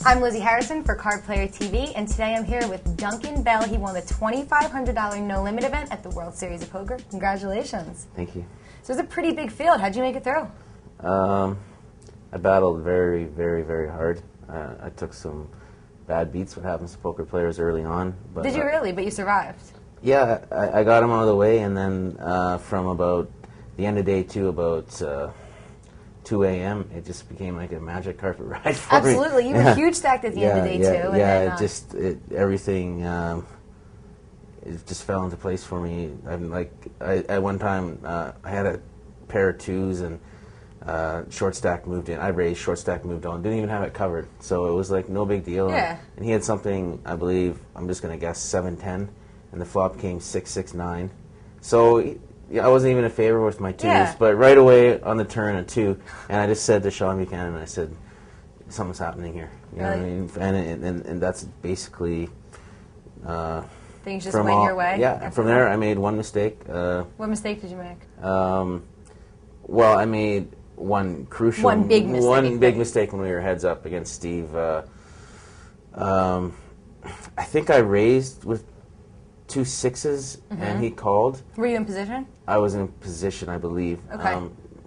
I'm Lizzie Harrison for Card Player TV, and today I'm here with Duncan Bell. He won the $2,500 no-limit event at the World Series of Poker. Congratulations. Thank you. So it was a pretty big field. How'd you make it through? I battled very, very, very hard. I took some bad beats, what happens to poker players early on. But, Did you really? But you survived. Yeah, I got them out of the way, and then from about the end of day two, about 2 a.m., it just became like a magic carpet ride for me. Absolutely. You were huge stacked at the end of day two. Yeah, everything, it just fell into place for me. At one time, I had a pair of twos, and short stack moved in. I raised, short stack moved on. Didn't even have it covered. So it was like no big deal. Yeah. And he had something, I believe, I'm just going to guess, 7-10, and the flop came 6-6-9. So I wasn't even in favor with my twos, but right away on the turn, a two, and I just said to Sean Buchanan, I said, something's happening here. You know what I mean? And that's basically... Things just went your way? Yeah, and from there I made one mistake. What mistake did you make? Well, I made one crucial... One big mistake. One big mistake when we were heads up against Steve. I think I raised with 2 6s, and he called. Were you in position? I was in position, I believe. Okay.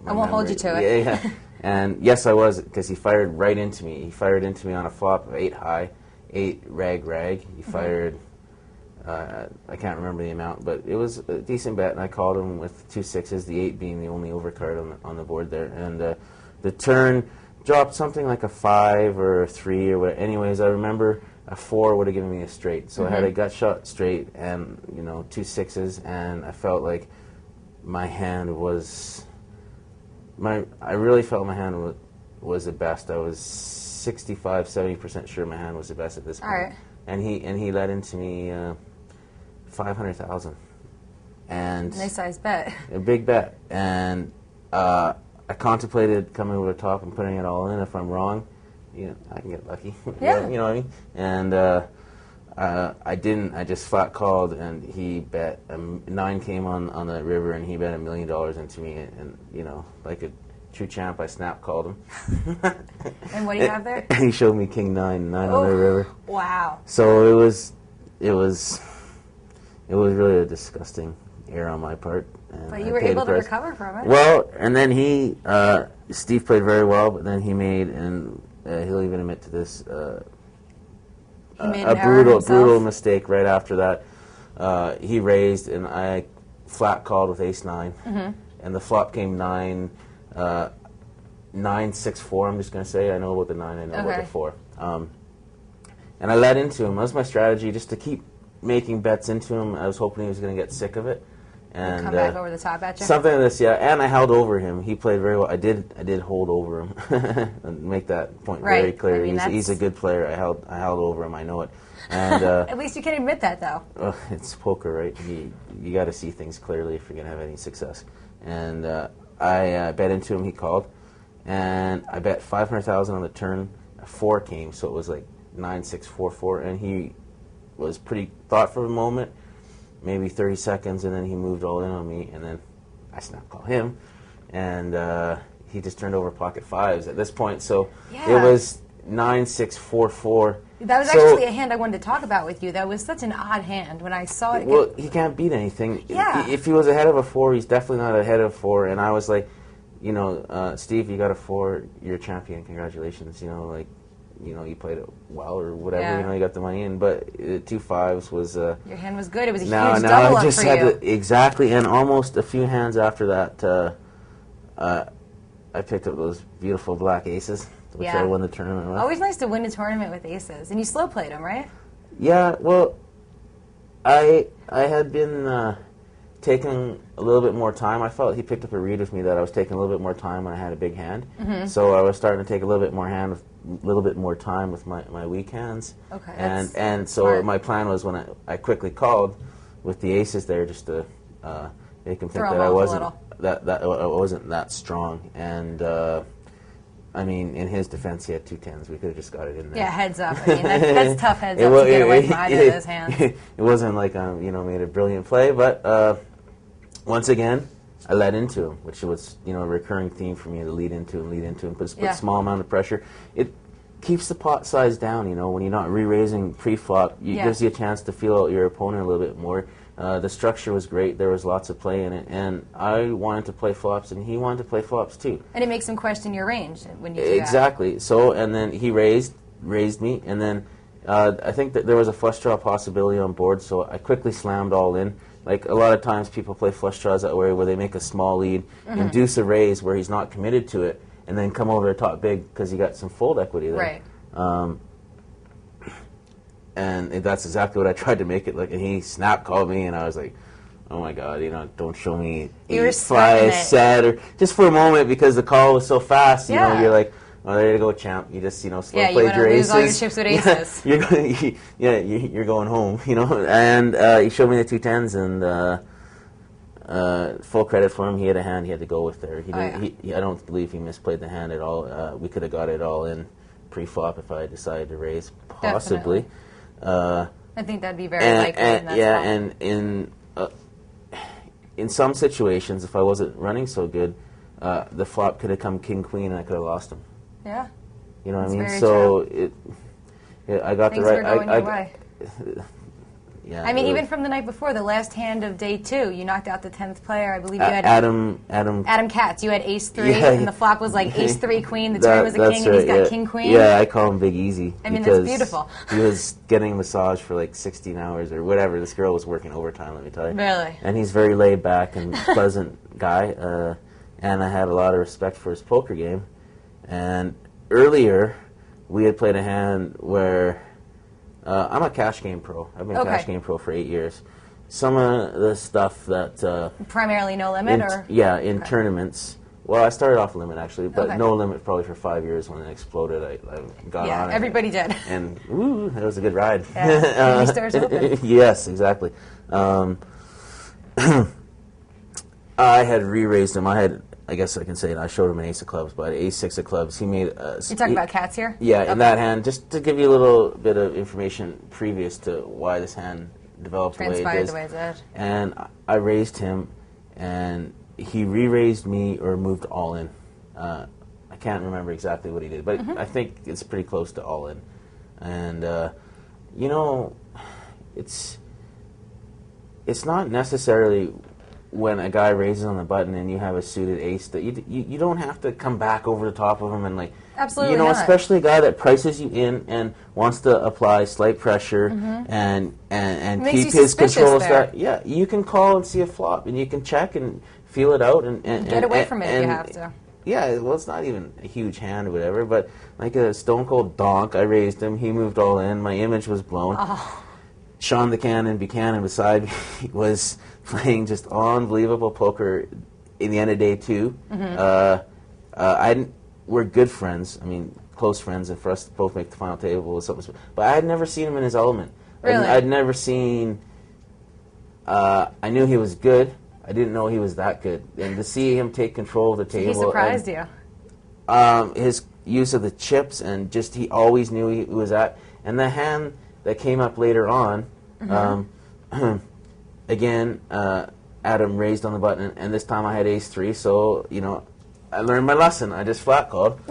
I won't hold you to it. Yeah. And yes, I was, because he fired right into me. He fired into me on a flop of 8 high, 8 rag. He fired, I can't remember the amount, but it was a decent bet, and I called him with 2 6s, the 8 being the only overcard on the board there. And the turn dropped something like a 5 or a 3 or what. Anyways, I remember a 4 would have given me a straight. So I had a gut shot straight and, 2 6s, and I felt like my hand was... I really felt my hand was the best. I was 65-70% sure my hand was the best at this point. All right. And he led into me 500,000. And nice size bet. A big bet. And I contemplated coming over the top and putting it all in. If I'm wrong, I can get lucky. Yeah. You know what I mean? And I didn't. I just flat called, and he bet 9 came on the river, and he bet $1 million into me. And like a true champ, I snap called him. And what do you have there? He showed me King 9 on the river. Wow. So it was really a disgusting error on my part. And but you were able to recover from it. Well, and then Steve played very well, but then he made, and he'll even admit to this, a brutal mistake right after that. He raised, and I flat called with ace-9, and the flop came 9, 9-6-4. I'm just going to say. I know about the 9. I know about the 4. And I led into him. That was my strategy, just to keep making bets into him. I was hoping he was going to get sick of it. And come back over the top at you? Something like this, yeah. And I held over him. He played very well. I did hold over him. And make that point very clear. I mean, he's a good player. I held over him. I know it. And at least you can admit that, though. It's poker, right? You got to see things clearly if you're going to have any success. And I bet into him. He called, and I bet 500,000 on the turn. A 4 came, so it was like 9-6-4-4, and he was pretty thought for a moment. Maybe 30 seconds, and then he moved all in on me, and then I snap call him, and he just turned over pocket 5s at this point. So it was 9-6-4-4. That was actually a hand I wanted to talk about with you. That was such an odd hand when I saw it. Well, he can't beat anything. Yeah. If he was ahead of a 4, he's definitely not ahead of 4. And I was like, Steve, you got a 4. You're a champion. Congratulations. You played it well or whatever. Yeah. You got the money in. But 2 5s was... your hand was good. It was a huge double up just for had you. Exactly. And almost a few hands after that, I picked up those beautiful black aces, which I won the tournament with. Always nice to win a tournament with aces. And you slow played them, right? Yeah, well, I had been taking a little bit more time. I felt he picked up a read with me that I was taking a little bit more time when I had a big hand. So I was starting to take a little bit more time with my weak hands. Okay. And so smart. my plan was when I quickly called with the aces there, just to make him think that I wasn't that strong. And I mean, in his defense, he had 2 10s. We could have just got it in there. Yeah, heads up. I mean, that's tough heads up to get away from either of those hands. It wasn't like made a brilliant play, but once again, I led into him, which was a recurring theme for me to lead into him, put a small amount of pressure. keeps the pot size down, you know, when you're not re-raising pre-flop. It gives you a chance to feel out your opponent a little bit more. The structure was great. There was lots of play in it, and I wanted to play flops, and he wanted to play flops too. And it makes him question your range when you do exactly. that. So, and then he raised me, and then I think that there was a flush draw possibility on board, so I quickly slammed all in. Like a lot of times people play flush draws that way where they make a small lead, induce a raise where he's not committed to it, and then come over the top big because he got some fold equity there. Right. And that's exactly what I tried to make it like. And he snap called me, and I was like, "Oh my God, you know, don't show me 8-5 set," or just for a moment because the call was so fast. You know, you're like, "Oh, there you go, champ." You just slow played your aces. Lose all your chips with aces. You're going, you're going home. You know, and he showed me the 2 10s, and full credit for him. He had a hand he had to go with there. He didn't, I don't believe he misplayed the hand at all. We could have got it all in pre-flop if I decided to raise, possibly. I think that'd be very likely. And in some situations, if I wasn't running so good, the flop could have come king queen, and I could have lost him. Yeah. You know what I mean? Very so true. I got Things the right. were going your way. Yeah. I mean, even from the night before, the last hand of day 2, you knocked out the 10th player. I believe you had Adam Katz. You had ace 3, and the flop was like ace 3 queen. The turn was a king, and he's got king queen. Yeah, I call him Big Easy. I mean, that's beautiful. He was getting a massage for like 16 hours or whatever. This girl was working overtime, let me tell you. Really? And he's very laid back and pleasant guy. And I had a lot of respect for his poker game. And earlier, we had played a hand where I'm a cash game pro. I've been a cash game pro for 8 years. Some of the stuff that primarily no limit, or in tournaments. Well, I started off limit actually, but no limit probably for 5 years. When it exploded, I got on it. Everybody did. And woo, that was a good ride. Yeah, stars open. Yes, exactly. I had re-raised him. I guess I can say it. I showed him an ace of clubs, but ace 6 of clubs. He made. You're talking about Katz here? Yeah, in that hand, just to give you a little bit of information previous to why this hand developed the way it did. And I raised him, and he re-raised me or moved all in. I can't remember exactly what he did, but I think it's pretty close to all in. And you know, it's not necessarily when a guy raises on the button and you have a suited ace that you don't have to come back over the top of him and like absolutely not. Especially a guy that prices you in and wants to apply slight pressure and keep his control. Yeah, you can call and see a flop and you can check and feel it out and get away from it if you have to. Yeah, well, it's not even a huge hand or whatever, but like a stone cold donk, I raised him, he moved all in, my image was blown. Sean the Cannon Buchanan beside me was playing just unbelievable poker in the end of day 2. We're good friends. I mean, close friends, and for us to both make the final table was something. But I had never seen him in his element. Really? I'd never seen. I knew he was good. I didn't know he was that good. And to see him take control of the table. He surprised you. His use of the chips and just he always knew he was at. And the hand that came up later on, again, Adam raised on the button, and this time I had ace 3, so, you know, I learned my lesson. I just flat called,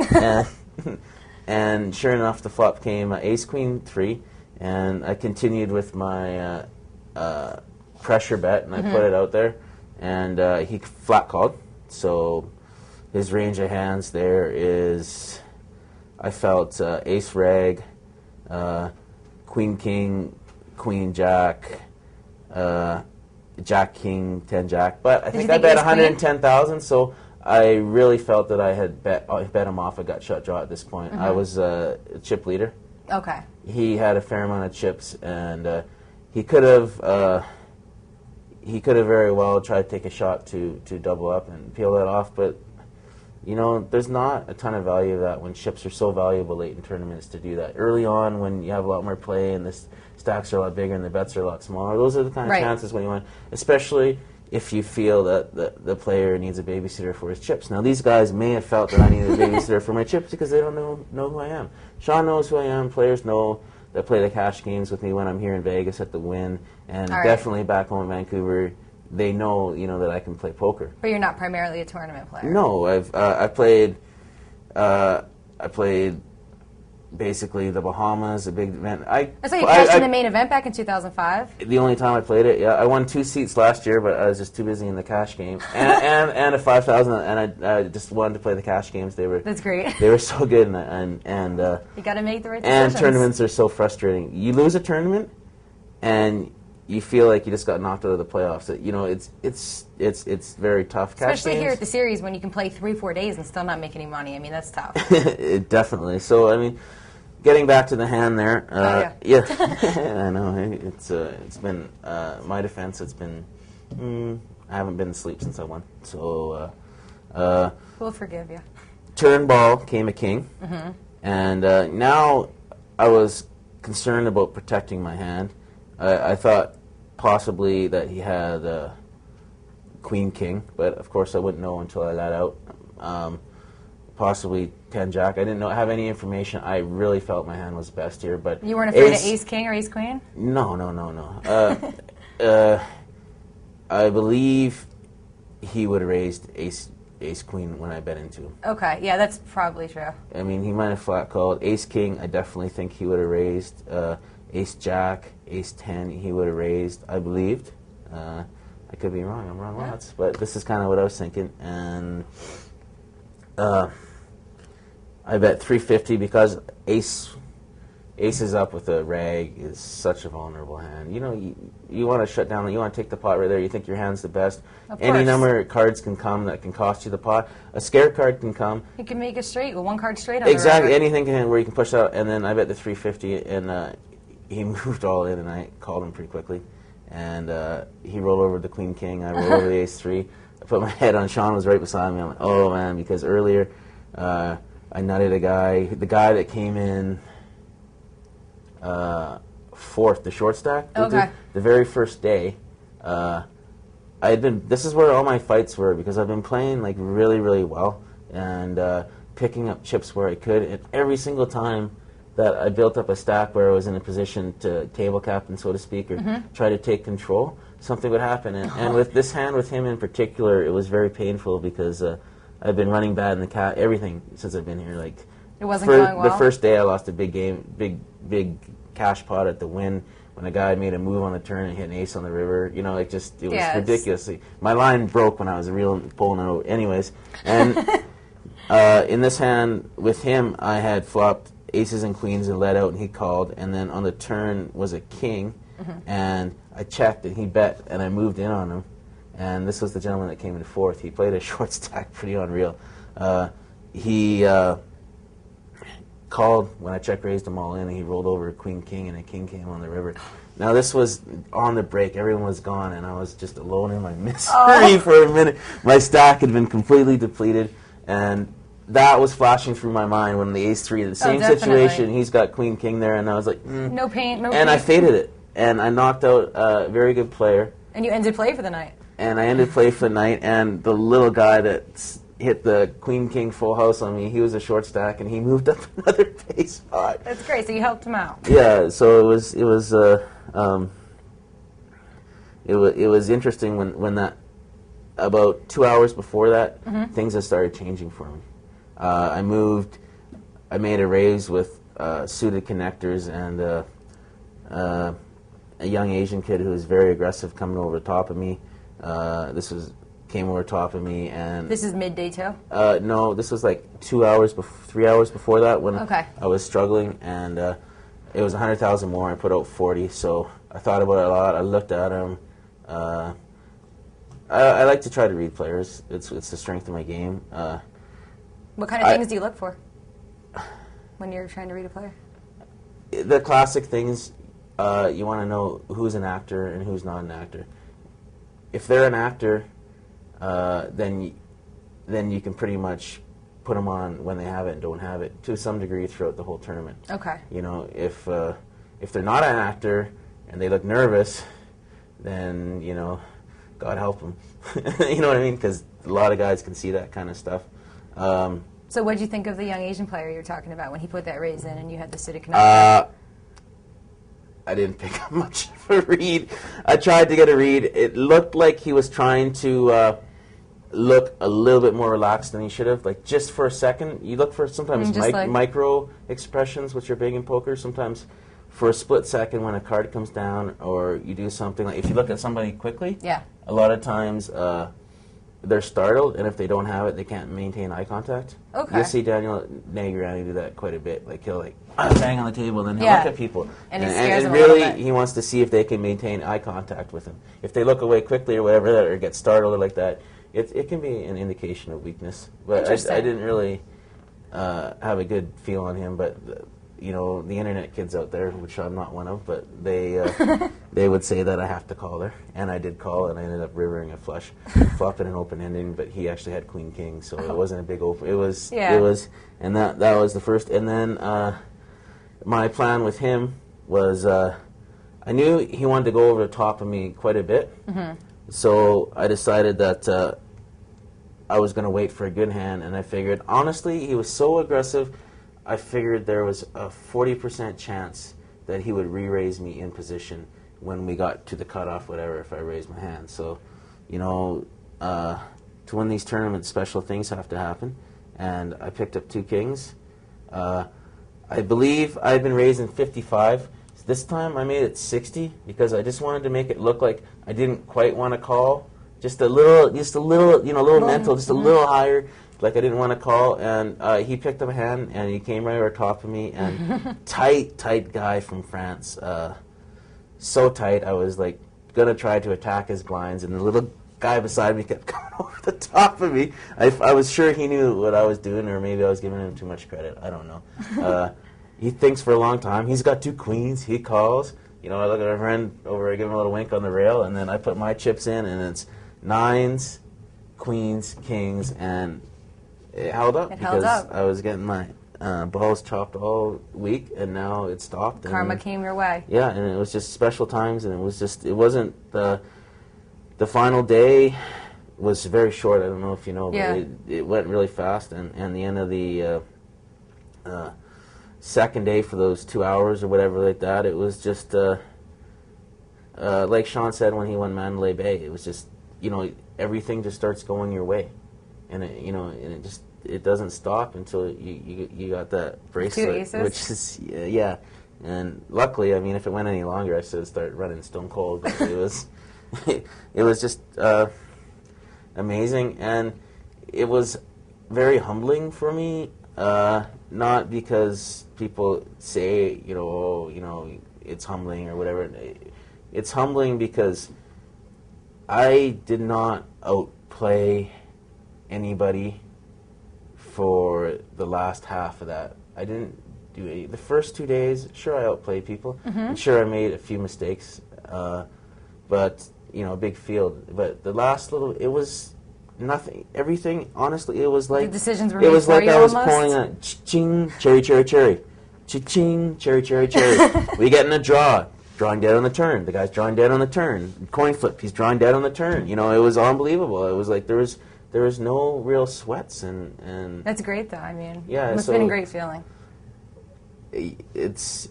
and sure enough, the flop came ace queen 3, and I continued with my pressure bet, and I put it out there, and he flat called, so his range of hands there is, I felt ace reg, queen king, queen jack, jack king, 10 jack. But I think I bet 110,000, so I really felt that I had bet him off. I got shut draw at this point. I was a chip leader. Okay. He had a fair amount of chips, and he could have very well tried to take a shot to double up and peel that off, but you know, there's not a ton of value of that when chips are so valuable late in tournaments to do that. Early on, when you have a lot more play and the stacks are a lot bigger and the bets are a lot smaller, those are the kind of chances when you want, especially if you feel that the player needs a babysitter for his chips. Now, these guys may have felt that I needed a babysitter for my chips because they don't know who I am. Sean knows who I am. Players know that play the cash games with me when I'm here in Vegas at the Wynn, and definitely back home in Vancouver. They know, you know, that I can play poker. But you're not primarily a tournament player. No, I played basically the Bahamas, a big event. So you cashed in the main event back in 2005? The only time I played it, yeah. I won 2 seats last year, but I was just too busy in the cash game. And a 5,000, and I just wanted to play the cash games. That's great. They were so good, and you got to make the right decisions. And tournaments are so frustrating. You lose a tournament, and you feel like you just got knocked out of the playoffs. You know, it's very tough. Especially here at the series when you can play 3-4 days and still not make any money. I mean, that's tough. Definitely. So I mean, getting back to the hand there. Yeah. I know. It's been my defense. It's been I haven't been asleep since I won. So we'll forgive you. Turn ball came a king, and now I was concerned about protecting my hand. I thought possibly that he had Queen King, but of course I wouldn't know until I let out. Possibly 10 Jack. I didn't have any information. I really felt my hand was best here, but you weren't afraid of Ace King or Ace Queen? No. I believe he would have raised Ace Queen when I bet into him. Okay, yeah, that's probably true. I mean, he might have flat called Ace King. I definitely think he would have raised. Ace Jack, Ace 10, he would have raised, I believed. I could be wrong, I'm wrong lots, but this is kind of what I was thinking. And I bet 350 because Ace is up with a rag is such a vulnerable hand. You know, you want to shut down, you want to take the pot right there, you think your hand's the best. Any number of cards can come that can cost you the pot. A scare card can come. You can make a straight with 1 card straight on exactly, the river. anything can where you can push out, and then I bet the 350, and he moved all in, and I called him pretty quickly. And he rolled over the Queen King. I rolled over the Ace 3. I put my head on. Sean was right beside me. I'm like, oh man, because earlier I nutted a guy. The guy that came in 4th, the short stack. Okay. The very first day, this is where all my fights were because I've been playing like really, really well and picking up chips where I could. And every single time that I built up a stack where I was in a position to table captain, so to speak, or try to take control, something would happen. And with this hand, with him in particular, it was very painful because I've been running bad in the everything since I've been here. Like it wasn't going well. The first day I lost a big game, big cash pot at the win when a guy made a move on the turn and hit an ace on the river. You know, it was ridiculously. My line broke when I was pulling it out. Anyways, and in this hand with him, I had flopped aces and queens and let out, and he called, and then on the turn was a king, and I checked and he bet, and I moved in on him, and this was the gentleman that came in 4th. He played a short stack, pretty unreal. He called when I check raised them all in, and he rolled over a Queen King, and a King came on the river. Now this was on the break, everyone was gone, and I was just alone in my misery for a minute. My stack had been completely depleted, and that was flashing through my mind when the Ace 3, the same situation, he's got Queen King there, and I was like, no pain, no pain. And I faded it, and I knocked out a very good player. And you ended play for the night. And I ended play for the night, and the little guy that hit the Queen King full house on me, he was a short stack, and he moved up another base spot. That's great, so you helped him out. Yeah, so it was interesting when that, about 2 hours before that, things had started changing for me. I made a raise with suited connectors and a young Asian kid who was very aggressive coming over the top of me. Came over top of me, and this is midday too? No, this was like 3 hours before that when I was struggling, and it was 100,000 more. I put out 40, so I thought about it a lot. I looked at him. I like to try to read players. It's the strength of my game. What kind of things do you look for when you're trying to read a player? The classic things. You want to know who's an actor and who's not an actor. If they're an actor, then you can pretty much put them on when they have it and don't have it to some degree throughout the whole tournament. Okay. You know, if they're not an actor and they look nervous, then God help them. You know what I mean? Because a lot of guys can see that kind of stuff. So what did you think of the young Asian player you were talking about when he put that raise in and you had the suited connector? I didn't pick up much of a read. I tried to get a read. It looked like he was trying to look a little bit more relaxed than he should have. Like just for a second, you look for sometimes micro expressions, which are big in poker. Sometimes for a split second when a card comes down, or you do something like if you look at somebody quickly, a lot of times they're startled, and if they don't have it, they can't maintain eye contact. Okay. You'll see Daniel Negreanu do that quite a bit. Like he'll bang on the table, and then he'll look at people, and he scares them really a little bit. He wants to see if they can maintain eye contact with him. If they look away quickly or whatever, or get startled or like that, it can be an indication of weakness. But I didn't really have a good feel on him. But you know, the internet kids out there, which I'm not one of, but they they would say that I have to call there, and I did call, and I ended up rivering a flush, flopping an open ending. But he actually had Queen King, so it wasn't a big open. It was, and that was the first. And then my plan with him was I knew he wanted to go over the top of me quite a bit, so I decided that I was going to wait for a good hand, and I figured honestly he was so aggressive. I figured there was a 40% chance that he would re-raise me in position when we got to the cutoff, whatever, if I raised my hand. So, you know, to win these tournaments, special things have to happen. And I picked up 2 kings. I believe I've been raising 55. This time I made it 60 because I just wanted to make it look like I didn't quite want to call. Just a little, you know, a little mental, just a little higher. Like I didn't want to call, and he picked up a hand, and he came right over top of me, and tight guy from France, so tight I was like gonna try to attack his blinds, and the little guy beside me kept coming over the top of me. I was sure he knew what I was doing, or maybe I was giving him too much credit. I don't know. He thinks for a long time. He's got 2 queens. He calls. You know, I look at my friend over, I give him a little wink on the rail, and then I put my chips in, and it's 9s, queens, kings, and it held up because I was getting my balls chopped all week, and now it stopped. Karma came your way. Yeah, and it was just special times, and it wasn't the final day was very short. I don't know if you know, but it went really fast, and the end of the second day for those 2 hours or whatever like that, it was just like Sean said when he won Mandalay Bay, it was just, you know, everything just starts going your way. And it doesn't stop until you got that bracelet, which is And luckily, I mean, if it went any longer, I should start running stone cold. But it was it was just amazing, and it was very humbling for me. Not because people say, it's humbling or whatever. It's humbling because I did not outplay anybody for the last half of that. I didn't do it. The first 2 days, sure, I outplayed people. And sure, I made a few mistakes, but, a big field. But the last little, it was nothing. Everything, honestly, it was like... The decisions were made for you. It was like I was almost? pulling a ching, cherry, cherry, cherry. Cha-ching, cherry, cherry, cherry. We get in a draw. Drawing dead on the turn. The guy's drawing dead on the turn. Coin flip. He's drawing dead on the turn. It was unbelievable. It was like there was no real sweats and. That's great, though. I mean, yeah, it must have been a great feeling. It's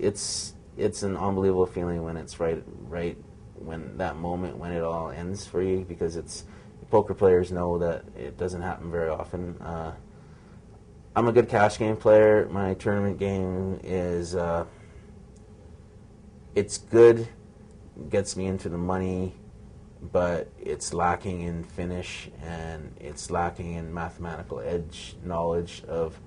an unbelievable feeling when it's right when that moment when it all ends for you, because poker players know that it doesn't happen very often. I'm a good cash game player. My tournament game is. It's good, gets me into the money, but it's lacking in finish, and it's lacking in mathematical edge, knowledge of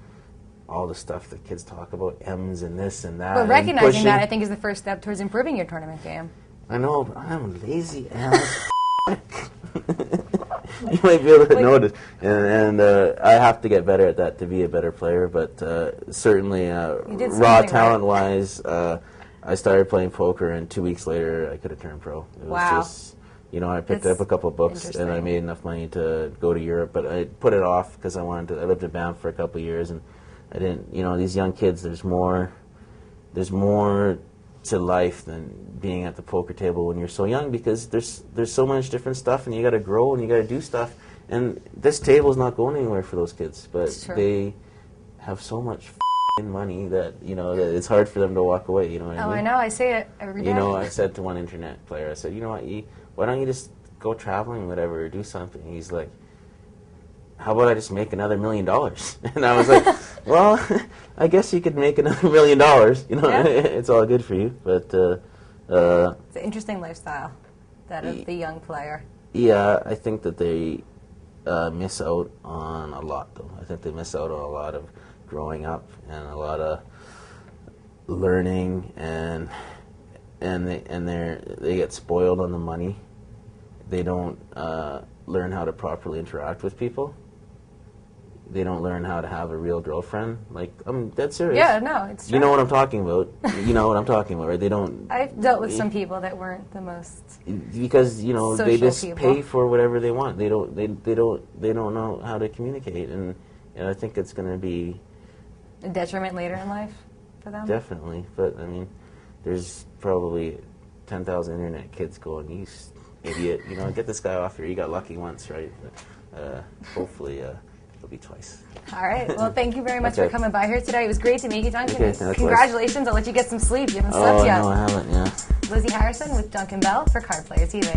all the stuff that kids talk about, M's and this and that. But recognizing that, I think, is the first step towards improving your tournament game. I know, but I'm lazy as You might be able to notice, and I have to get better at that to be a better player, but certainly raw talent-wise, I started playing poker, and 2 weeks later, I could have turned pro. It was just, I picked up a couple books, and I made enough money to go to Europe, but I put it off because I lived in Banff for a couple of years, and I didn't, these young kids, there's more to life than being at the poker table when you're so young, because there's so much different stuff, and you got to grow, and you got to do stuff, and this table's not going anywhere for those kids, but they have so much money that that it's hard for them to walk away. You know what I mean? I know. I say it every day. I said to one internet player, I said, what, why don't you just go traveling, whatever, or do something? He's like, how about I just make another $1 million? And I was like, well, I guess you could make another $1 million. You know, yeah. It's all good for you. But it's an interesting lifestyle, that of the young player. Yeah, I think that they miss out on a lot, though. I think they miss out on a lot of growing up and a lot of learning, and they get spoiled on the money. They don't learn how to properly interact with people. They don't learn how to have a real girlfriend. Like, I'm dead serious. Yeah, no, it's true. You know what I'm talking about. You know what I'm talking about, right? They don't. I've dealt with some people that weren't the most because they just people. pay for whatever they want. They don't know how to communicate, and I think it's going to be a detriment later in life for them. Definitely, but I mean, there's probably 10,000 internet kids going, "You idiot! You know, get this guy off here. You got lucky once, right?" Hopefully. It'll be twice. All right. Well, thank you very much Okay. for coming by here today. It was great to meet you, Duncan. Okay, Congratulations. I'll let you get some sleep. You haven't slept yet. No, I haven't, yeah. Lizzie Harrison with Duncan Bell for Card Player TV.